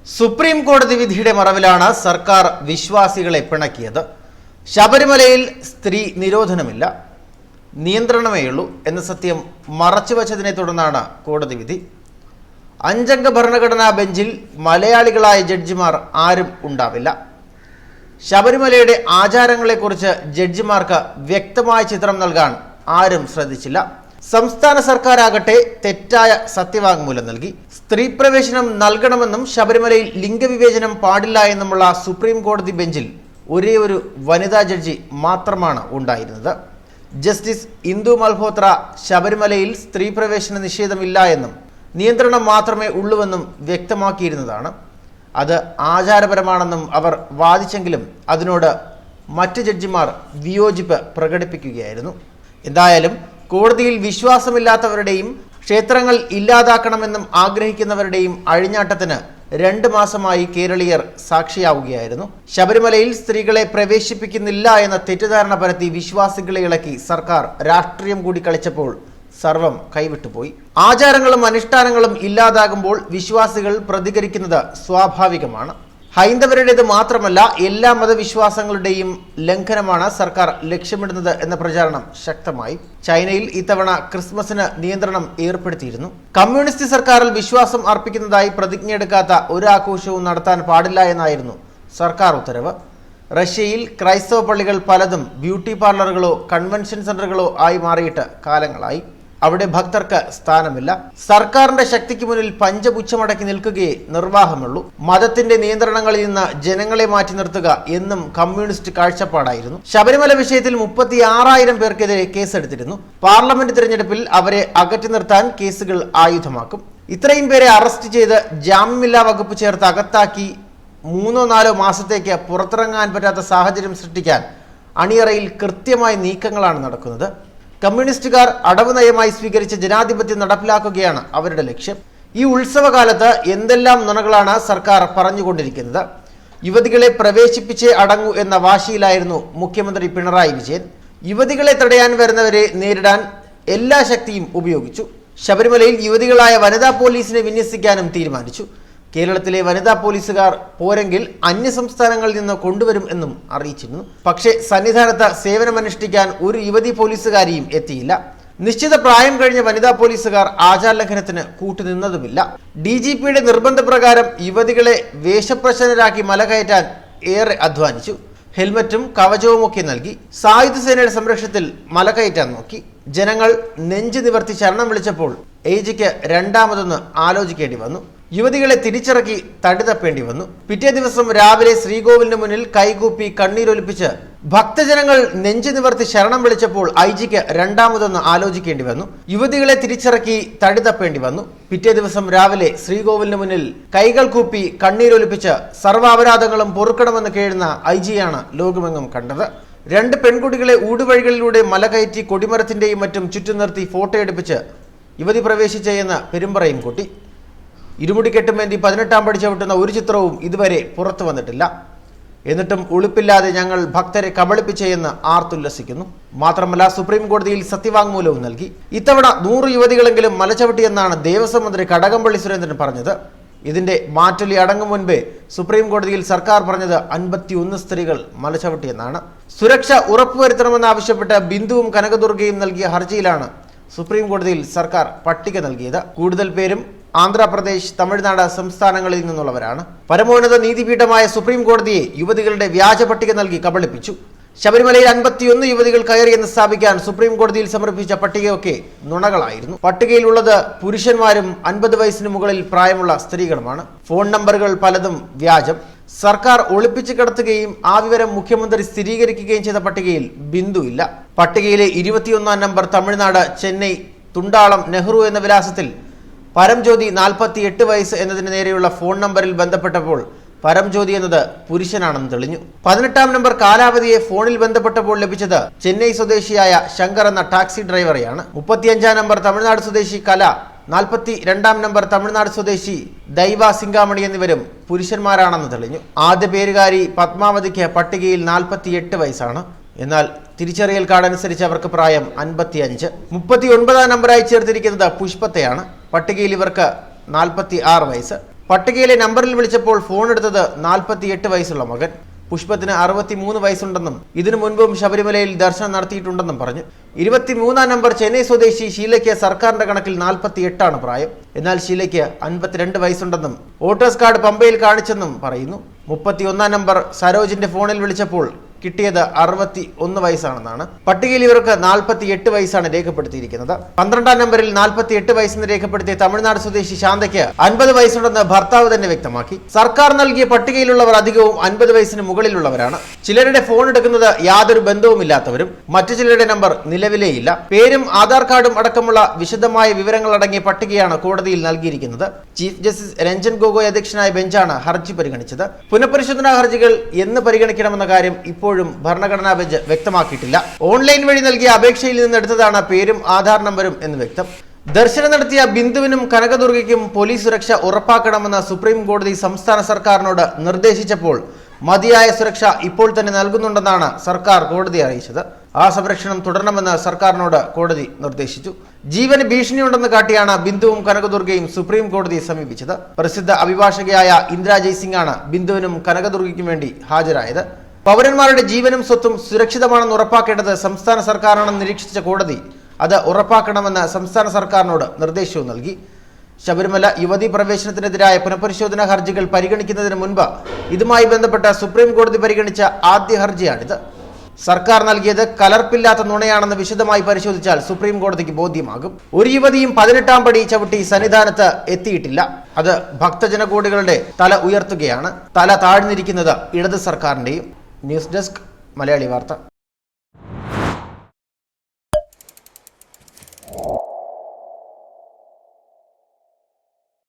Supreme കോടതി വിധിയുടെ മറവിലാണ് സർക്കാർ വിശ്വാസികളെ പിണക്കിയത്. ശബരിമലയിൽ സ്ത്രീ നിരോധനമില്ല, നിയന്ത്രണമേയുള്ളൂ എന്ന സത്യം മറച്ചുവച്ചതിനെ തുടർന്നാണ് കോടതി വിധി. 5 അംഗ ഭരണഘടനാ ബെഞ്ചിൽ മലയാളികളായ ജഡ്ജിമാർ ആരും ഉണ്ടാവില്ല. ശബരിമലയുടെ ആചാരങ്ങളെക്കുറിച്ച് ജഡ്ജിമാർക്ക് വ്യക്തമായ ചിത്രം നൽകാൻ ആരും ശ്രദ്ധിച്ചില്ല. സംസ്ഥാന സർക്കാരാകട്ടെ തെറ്റായ സത്യവാങ്മൂലം നൽകി. സ്ത്രീ പ്രവേശനം നൽകണമെന്നും ശബരിമലയിൽ ലിംഗവിവേചനം പാടില്ല എന്നുമുള്ള സുപ്രീം കോടതി ബെഞ്ചിൽ ഒരേ ഒരു വനിതാ ജഡ്ജി മാത്രമാണ് ഉണ്ടായിരുന്നത്. ജസ്റ്റിസ് ഇന്ദു മൽഹോത്ര ശബരിമലയിൽ സ്ത്രീ പ്രവേശന നിഷേധമില്ല എന്നും നിയന്ത്രണം മാത്രമേ ഉള്ളൂവെന്നും വ്യക്തമാക്കിയിരുന്നതാണ്. അത് ആചാരപരമാണെന്നും അവർ വാദിച്ചെങ്കിലും അതിനോട് മറ്റ് ജഡ്ജിമാർ വിയോജിപ്പ് പ്രകടിപ്പിക്കുകയായിരുന്നു. എന്തായാലും കോടതിയിൽ വിശ്വാസമില്ലാത്തവരുടെയും ക്ഷേത്രങ്ങൾ ഇല്ലാതാക്കണമെന്നും ആഗ്രഹിക്കുന്നവരുടെയും അഴിഞ്ഞാട്ടത്തിന് 2 മാസമായി കേരളീയർ സാക്ഷിയാവുകയായിരുന്നു. ശബരിമലയിൽ സ്ത്രീകളെ പ്രവേശിപ്പിക്കുന്നില്ല എന്ന തെറ്റിദ്ധാരണ പരത്തി വിശ്വാസികളെ ഇളക്കി സർക്കാർ രാഷ്ട്രീയം കൂടി കളിച്ചപ്പോൾ സർവം കൈവിട്ടുപോയി. ആചാരങ്ങളും അനുഷ്ഠാനങ്ങളും ഇല്ലാതാകുമ്പോൾ വിശ്വാസികൾ പ്രതികരിക്കുന്നത് സ്വാഭാവികമാണ്. ഹൈന്ദവരുടേത് മാത്രമല്ല, എല്ലാ മതവിശ്വാസങ്ങളുടെയും ലംഘനമാണ് സർക്കാർ ലക്ഷ്യമിടുന്നത് എന്ന പ്രചാരണം ശക്തമായി. ചൈനയിൽ ഇത്തവണ ക്രിസ്മസിന് നിയന്ത്രണം ഏർപ്പെടുത്തിയിരുന്നു. കമ്മ്യൂണിസ്റ്റ് സർക്കാരിൽ വിശ്വാസം അർപ്പിക്കുന്നതായി പ്രതിജ്ഞയെടുക്കാത്ത ഒരു ആഘോഷവും നടത്താൻ പാടില്ല എന്നായിരുന്നു സർക്കാർ ഉത്തരവ്. റഷ്യയിൽ ക്രൈസ്തവ പള്ളികൾ പലതും ബ്യൂട്ടി പാർലറുകളോ കൺവെൻഷൻ സെന്ററുകളോ ആയി മാറിയിട്ട് കാലങ്ങളായി. അവിടെ ഭക്തർക്ക് സ്ഥാനമില്ല. സർക്കാരിന്റെ ശക്തിക്ക് മുന്നിൽ പഞ്ചപുച്ഛമടക്കി നിൽക്കുകയേ നിർവാഹമുള്ളൂ. മതത്തിന്റെ നിയന്ത്രണങ്ങളിൽ നിന്ന് ജനങ്ങളെ മാറ്റി നിർത്തുക എന്നും കമ്മ്യൂണിസ്റ്റ് കാഴ്ചപ്പാടായിരുന്നു. ശബരിമല വിഷയത്തിൽ 36,000 പേർക്കെതിരെ കേസെടുത്തിരുന്നു. പാർലമെന്റ് തിരഞ്ഞെടുപ്പിൽ അവരെ അകറ്റി നിർത്താൻ കേസുകൾ ആയുധമാക്കും. ഇത്രയും പേരെ അറസ്റ്റ് ചെയ്ത് ജാമ്യമില്ലാ വകുപ്പ് ചേർത്ത് അകത്താക്കി 3-4 മാസത്തേക്ക് പുറത്തിറങ്ങാൻ പറ്റാത്ത സാഹചര്യം സൃഷ്ടിക്കാൻ അണിയറയിൽ കൃത്യമായ നീക്കങ്ങളാണ് നടക്കുന്നത്. കമ്മ്യൂണിസ്റ്റുകാർ അടവ് നയമായി സ്വീകരിച്ച ജനാധിപത്യം നടപ്പിലാക്കുകയാണ് അവരുടെ ലക്ഷ്യം. ഈ ഉത്സവകാലത്ത് എന്തെല്ലാം നുണകളാണ് സർക്കാർ പറഞ്ഞുകൊണ്ടിരിക്കുന്നത്. യുവതികളെ പ്രവേശിപ്പിച്ചേ അടങ്ങൂ എന്ന വാശിയിലായിരുന്നു മുഖ്യമന്ത്രി പിണറായി വിജയൻ. യുവതികളെ തടയാൻ വരുന്നവരെ നേരിടാൻ എല്ലാ ശക്തിയും ഉപയോഗിച്ചു. ശബരിമലയിൽ യുവതികളായ വനിതാ പോലീസിനെ വിന്യസിക്കാനും തീരുമാനിച്ചു. കേരളത്തിലെ വനിതാ പോലീസുകാർ പോരെങ്കിൽ അന്യസംസ്ഥാനങ്ങളിൽ നിന്ന് കൊണ്ടുവരും എന്നും അറിയിച്ചിരുന്നു. പക്ഷേ സന്നിധാനത്ത് സേവനമനുഷ്ഠിക്കാൻ ഒരു യുവതി പോലീസുകാരിയും എത്തിയില്ല. നിശ്ചിത പ്രായം കഴിഞ്ഞ വനിതാ പോലീസുകാർ ആചാരലംഘനത്തിന് കൂട്ടുനിന്നതുമില്ല. DGPയുടെ നിർബന്ധപ്രകാരം യുവതികളെ വേഷപ്രശ്നരാക്കി മല കയറ്റാൻ ഏറെ അധ്വാനിച്ചു. ഹെൽമറ്റും കവചവുമൊക്കെ നൽകി സായുധ സേനയുടെ സംരക്ഷണത്തിൽ മല കയറ്റാൻ നോക്കി. ജനങ്ങൾ നെഞ്ചു നിവർത്തി ശരണം വിളിച്ചപ്പോൾ AGക്ക് രണ്ടാമതൊന്ന് ആലോചിക്കേണ്ടി വന്നു. യുവതികളെ തിരിച്ചിറക്കി തടി തപ്പേണ്ടി വന്നു. പിറ്റേ ദിവസം രാവിലെ ശ്രീകോവിലിന് മുന്നിൽ കൈകൂപ്പി കണ്ണീരൊലിപ്പിച്ച് ഭക്തജനങ്ങൾ നെഞ്ചു നിവർത്തി ശരണം വിളിച്ചപ്പോൾ IGക്ക് രണ്ടാമതൊന്ന് ആലോചിക്കേണ്ടി വന്നു. യുവതികളെ തിരിച്ചിറക്കി തടി തപ്പേണ്ടി വന്നു. പിറ്റേ ദിവസം രാവിലെ ശ്രീകോവിലിന് മുന്നിൽ കൈകൾ കൂപ്പി കണ്ണീരൊലിപ്പിച്ച് സർവ്വാപരാധങ്ങളും പൊറുക്കണമെന്ന് കേഴുന്ന IGയാണ് ലോകമെങ്ങും കണ്ടത്. 2 പെൺകുട്ടികളെ ഊടുവഴികളിലൂടെ മല കയറ്റി കൊടിമരത്തിന്റെയും മറ്റും ചുറ്റും നിർത്തി ഫോട്ടോ എടുപ്പിച്ച് യുവതി പ്രവേശിച്ചെന്ന് പെരുമ്പറയും കൂട്ടി. ഇരുമുടിക്കെട്ടുമേന്തി 18-ാം പടി ചവിട്ടുന്ന ഒരു ചിത്രവും ഇതുവരെ പുറത്തു വന്നിട്ടില്ല. എന്നിട്ടും ഉളുപ്പില്ലാതെ ഞങ്ങൾ ഭക്തരെ കബളിപ്പിച്ചെന്ന് ആർത്തുല്ലസിക്കുന്നു. മാത്രമല്ല, സുപ്രീം കോടതിയിൽ സത്യവാങ്മൂലവും നൽകി. ഇത്തവണ 100 യുവതികളെങ്കിലും മലചവിട്ടിയെന്നാണ് ദേവസ്വം മന്ത്രി കടകംപള്ളി സുരേന്ദ്രൻ പറഞ്ഞത്. ഇതിന്റെ മാറ്റൊലി അടങ്ങും മുൻപേ സുപ്രീം കോടതിയിൽ സർക്കാർ പറഞ്ഞത് 51 സ്ത്രീകൾ മലചവിട്ടിയെന്നാണ്. സുരക്ഷ ഉറപ്പുവരുത്തണമെന്നാവശ്യപ്പെട്ട് ബിന്ദുവും കനകദുർഗയും നൽകിയ ഹർജിയിലാണ് സുപ്രീം കോടതിയിൽ സർക്കാർ പട്ടിക നൽകിയത്. കൂടുതൽ പേരും ആന്ധ്രാപ്രദേശ്, തമിഴ്നാട് സംസ്ഥാനങ്ങളിൽ നിന്നുള്ളവരാണ്. പരമോന്നത നീതിപീഠമായ സുപ്രീം കോടതിയെ യുവതികളുടെ വ്യാജ പട്ടിക നൽകി കബളിപ്പിച്ചു. ശബരിമലയിൽ 51 യുവതികൾ കയറിയെന്ന് സ്ഥാപിക്കാൻ സുപ്രീം കോടതിയിൽ സമർപ്പിച്ച പട്ടികയൊക്കെ നുണകളായിരുന്നു. പട്ടികയിലുള്ളത് പുരുഷന്മാരും 50 വയസ്സിന് മുകളിൽ പ്രായമുള്ള സ്ത്രീകളുമാണ്. ഫോൺ നമ്പറുകൾ പലതും വ്യാജം. സർക്കാർ ഒളിപ്പിച്ചു കിടത്തുകയും ആ വിവരം മുഖ്യമന്ത്രി സ്ഥിരീകരിക്കുകയും ചെയ്ത പട്ടികയിൽ ബിന്ദു ഇല്ല. പട്ടികയിലെ 21-ാം നമ്പർ തമിഴ്നാട്, ചെന്നൈ, തുണ്ടാളം, നെഹ്റു എന്ന വിലാസത്തിൽ പരംജ്യോതി 48 വയസ്സ് എന്നതിന് നേരെയുള്ള ഫോൺ നമ്പറിൽ ബന്ധപ്പെട്ടപ്പോൾ പരംജ്യോതി എന്നത് പുരുഷനാണെന്ന് തെളിഞ്ഞു. 18-ാം നമ്പർ കാലാവധിയെ ഫോണിൽ ബന്ധപ്പെട്ടപ്പോൾ ലഭിച്ചത് ചെന്നൈ സ്വദേശിയായ ശങ്കർ എന്ന ടാക്സി ഡ്രൈവറെയാണ്. 35-ാം നമ്പർ തമിഴ്നാട് സ്വദേശി കല, 42-ാം നമ്പർ തമിഴ്നാട് സ്വദേശി ദൈവ സിംഗാമണി എന്നിവരും പുരുഷന്മാരാണെന്ന് തെളിഞ്ഞു. ആദ്യ പേരുകാരി പത്മാവതിക്ക് പട്ടികയിൽ 48 വയസ്സാണ്. എന്നാൽ തിരിച്ചറിയൽ കാർഡ് അനുസരിച്ച് അവർക്ക് പ്രായം 55. 39-ാം നമ്പറായി ചേർത്തിരിക്കുന്നത് പുഷ്പത്തെയാണ്. പട്ടികയിൽ ഇവർക്ക് 46 വയസ്സ്. പട്ടികയിലെ നമ്പറിൽ വിളിച്ചപ്പോൾ ഫോൺ എടുത്തത് 48 വയസ്സുള്ള മകൻ. പുഷ്പത്തിന് 63 വയസ്സുണ്ടെന്നും ഇതിനു മുൻപും ശബരിമലയിൽ ദർശനം നടത്തിയിട്ടുണ്ടെന്നും പറഞ്ഞു. 23-ാം നമ്പർ ചെന്നൈ സ്വദേശി ഷീലയ്ക്ക് സർക്കാരിന്റെ കണക്കിൽ 48 പ്രായം. എന്നാൽ ഷീലയ്ക്ക് 52 വയസ്സുണ്ടെന്നും വോട്ടേഴ്സ് കാർഡ് പമ്പയിൽ കാണിച്ചെന്നും പറയുന്നു. 31-ാം നമ്പർ സരോജിന്റെ ഫോണിൽ വിളിച്ചപ്പോൾ കിട്ടിയത് 61 വയസ്സാണെന്നാണ്. പട്ടികയിൽ ഇവർക്ക് 48 വയസ്സാണ് രേഖപ്പെടുത്തിയിരിക്കുന്നത്. 12-ാം നമ്പറിൽ 48 വയസ്സെന്ന് രേഖപ്പെടുത്തിയ തമിഴ്നാട് സ്വദേശി ശാന്തയ്ക്ക് 50 വയസ്സുണ്ടെന്ന് ഭർത്താവ് തന്നെ വ്യക്തമാക്കി. സർക്കാർ നൽകിയ പട്ടികയിലുള്ളവർ അധികവും 50 വയസ്സിന് മുകളിലുള്ളവരാണ്. ചിലരുടെ ഫോൺ എടുക്കുന്നത് യാതൊരു ബന്ധവുമില്ലാത്തവരും, മറ്റു ചിലരുടെ നമ്പർ നിലവിലേയില്ല. പേരും ആധാർ കാർഡും അടക്കമുള്ള വിശദമായ വിവരങ്ങൾ അടങ്ങിയ പട്ടികയാണ് കോടതിയിൽ നൽകിയിരിക്കുന്നത്. ചീഫ് ജസ്റ്റിസ് രഞ്ജൻ ഗൊഗോയ് അധ്യക്ഷനായ ബെഞ്ചാണ് ഹർജി പരിഗണിച്ചത്. പുനഃപരിശോധനാ ഹർജികൾ എന്ന് പരിഗണിക്കണമെന്ന കാര്യം ഇപ്പോഴും ഭരണഘടനാ ബെഞ്ച് വ്യക്തമാക്കിയിട്ടില്ല. ഓൺലൈൻ വഴി നൽകിയ അപേക്ഷയിൽ നിന്ന് എടുത്തതാണ് പേരും ആധാർ നമ്പരും എന്ന് വ്യക്തം. ദർശനം നടത്തിയ ബിന്ദുവിനും കനകദുർഗയ്ക്കും പോലീസ് സുരക്ഷ ഉറപ്പാക്കണമെന്ന് സുപ്രീം കോടതി സംസ്ഥാന സർക്കാരിനോട് നിർദ്ദേശിച്ചപ്പോൾ മതിയായ സുരക്ഷ ഇപ്പോൾ തന്നെ നൽകുന്നുണ്ടെന്നാണ് സർക്കാർ കോടതിയെ അറിയിച്ചത്. ആ സംരക്ഷണം തുടരണമെന്ന് സർക്കാരിനോട് കോടതി നിർദ്ദേശിച്ചു. ജീവന് ഭീഷണിയുണ്ടെന്ന് കാട്ടിയാണ് ബിന്ദുവും കനകദുർഗയും സുപ്രീം കോടതിയെ സമീപിച്ചത്. പ്രസിദ്ധ അഭിഭാഷകയായ ഇന്ദിരാ ജയ്സിംഗാണ് ബിന്ദുവിനും കനകദുർഗയ്ക്കും വേണ്ടി ഹാജരായത്. പൗരന്മാരുടെ ജീവനും സ്വത്തും സുരക്ഷിതമാണെന്ന് ഉറപ്പാക്കേണ്ടത് സംസ്ഥാന സർക്കാരാണെന്ന് നിരീക്ഷിച്ച കോടതി അത് ഉറപ്പാക്കണമെന്ന് സംസ്ഥാന സർക്കാരിനോട് നിർദ്ദേശവും നൽകി. ശബരിമല യുവതീ പ്രവേശനത്തിനെതിരായ പുനഃപരിശോധനാ ഹർജികൾ പരിഗണിക്കുന്നതിന് മുൻപ് ഇതുമായി ബന്ധപ്പെട്ട സുപ്രീം കോടതി പരിഗണിച്ച ആദ്യ ഹർജിയാണിത്. സർക്കാർ നൽകിയത് കലർപ്പില്ലാത്ത നുണയാണെന്ന് വിശദമായി പരിശോധിച്ചാൽ സുപ്രീം കോടതിക്ക് ബോധ്യമാകും. ഒരു യുവതിയും 18-ാം പടി ചവിട്ടി സന്നിധാനത്ത് എത്തിയിട്ടില്ല. അത് ഭക്തജനകോടികളുടെ തല ഉയർത്തുകയാണ്. തല താഴ്ന്നിരിക്കുന്നത് ഇടത് സർക്കാരിന്റെയും. ന്യൂസ് ഡെസ്ക് മലയാളി വാർത്ത.